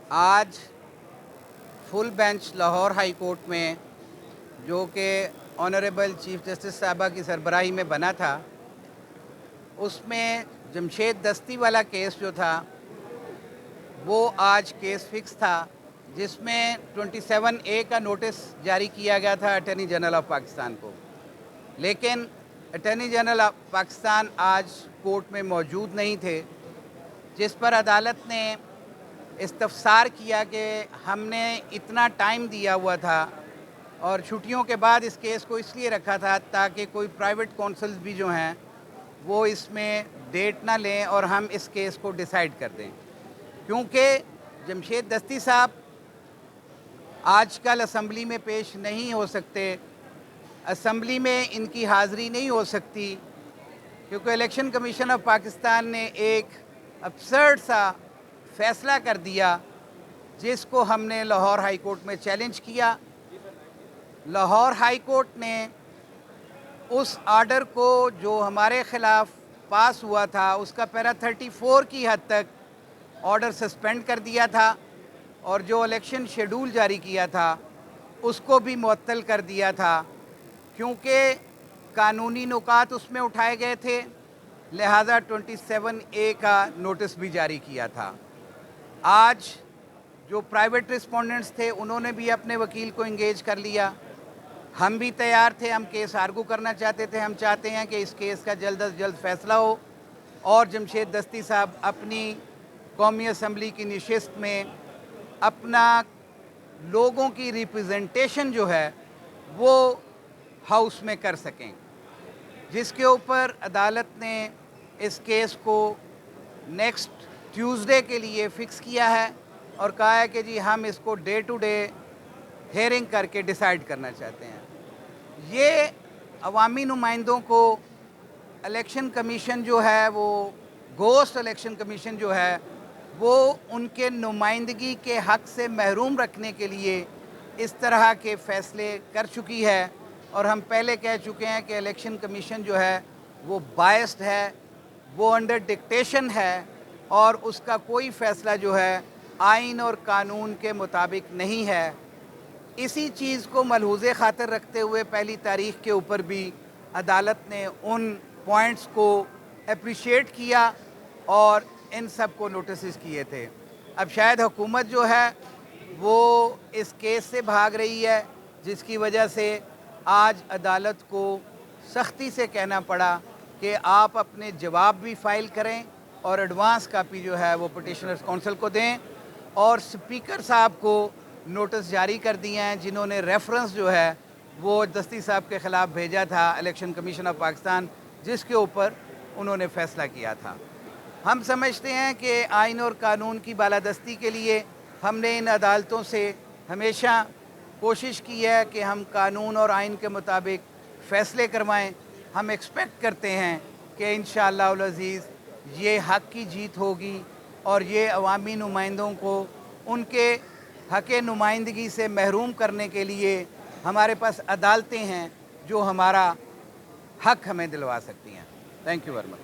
आज full bench Lahore high court में जो कि ऑनरेबल चीफ जस्टिस साहबा की सरबराही में बना था, उसमें जमशेद दस्ती वाला केस जो था वो आज केस फिक्स था, जिसमें 27A का नोटिस जारी किया गया था अटॉर्नी जनरल ऑफ पाकिस्तान को। लेकिन अटॉर्नी जनरल ऑफ पाकिस्तान आज कोर्ट में मौजूद नहीं थे, जिस पर अदालत ने इस्तफसार किया कि हमने इतना टाइम दिया हुआ था और छुट्टियों के बाद इस केस को इसलिए रखा था ताकि कोई प्राइवेट कौंसल्स भी जो हैं वो इसमें डेट ना लें और हम इस केस को डिसाइड कर दें, क्योंकि जमशेद दस्ती साहब आजकल असम्बली में पेश नहीं हो सकते। असम्बली में इनकी हाज़िरी नहीं हो सकती क्योंकि इलेक्शन कमीशन ऑफ पाकिस्तान ने एक अब्सर्ड सा फ़ैसला कर दिया, जिसको हमने लाहौर हाई कोर्ट में चैलेंज किया। लाहौर हाई कोर्ट ने उस आर्डर को जो हमारे ख़िलाफ़ पास हुआ था उसका पैरा 34 की हद तक ऑर्डर सस्पेंड कर दिया था और जो इलेक्शन शेड्यूल जारी किया था उसको भी मुअत्तल कर दिया था, क्योंकि कानूनी नुकात उसमें उठाए गए थे। लिहाजा 27A का नोटिस भी जारी किया था। आज जो प्राइवेट रिस्पोंडेंट्स थे उन्होंने भी अपने वकील को इंगेज कर लिया। हम भी तैयार थे, हम केस आर्गू करना चाहते थे। हम चाहते हैं कि इस केस का जल्द अज जल्द फ़ैसला हो और जमशेद दस्ती साहब अपनी कौमी असम्बली की नशिस्त में अपना लोगों की रिप्रेजेंटेशन जो है वो हाउस में कर सकें, जिसके ऊपर अदालत ने इस केस को नेक्स्ट ट्यूसडे के लिए फ़िक्स किया है और कहा है कि जी हम इसको डे टू डे हेयरिंग करके डिसाइड करना चाहते हैं। ये अवामी नुमाइंदों को इलेक्शन कमीशन जो है वो गोस्ट इलेक्शन कमीशन जो है वो उनके नुमाइंदगी के हक़ से महरूम रखने के लिए इस तरह के फ़ैसले कर चुकी है। और हम पहले कह चुके हैं कि इलेक्शन कमीशन जो है वो बायस्ड है, वो अंडर डिक्टेशन है और उसका कोई फ़ैसला जो है आइन और कानून के मुताबिक नहीं है। इसी चीज़ को मलहूज़े ख़ातिर रखते हुए पहली तारीख़ के ऊपर भी अदालत ने उन पॉइंट्स को अप्रिशिएट किया और इन सब को नोटिस किए थे। अब शायद हुकूमत जो है वो इस केस से भाग रही है, जिसकी वजह से आज अदालत को सख्ती से कहना पड़ा कि आप अपने जवाब भी फ़ाइल करें और एडवांस कापी जो है वो पिटिशनर्स काउंसिल को दें। और स्पीकर साहब को नोटिस जारी कर दिए हैं, जिन्होंने रेफरेंस जो है वो दस्ती साहब के ख़िलाफ़ भेजा था इलेक्शन कमीशन ऑफ पाकिस्तान, जिसके ऊपर उन्होंने फ़ैसला किया था। हम समझते हैं कि आइन और कानून की बालादस्ती के लिए हमने इन अदालतों से हमेशा कोशिश की है कि हम कानून और आइन के मुताबिक फ़ैसले करवाएं। हम एक्सपेक्ट करते हैं कि इंशाअल्लाह उल अज़ीज़ ये हक़ की जीत होगी और ये अवामी नुमाइंदों को उनके हक़ नुमाइंदगी से महरूम करने के लिए हमारे पास अदालतें हैं जो हमारा हक़ हमें दिलवा सकती हैं। Thank you very much.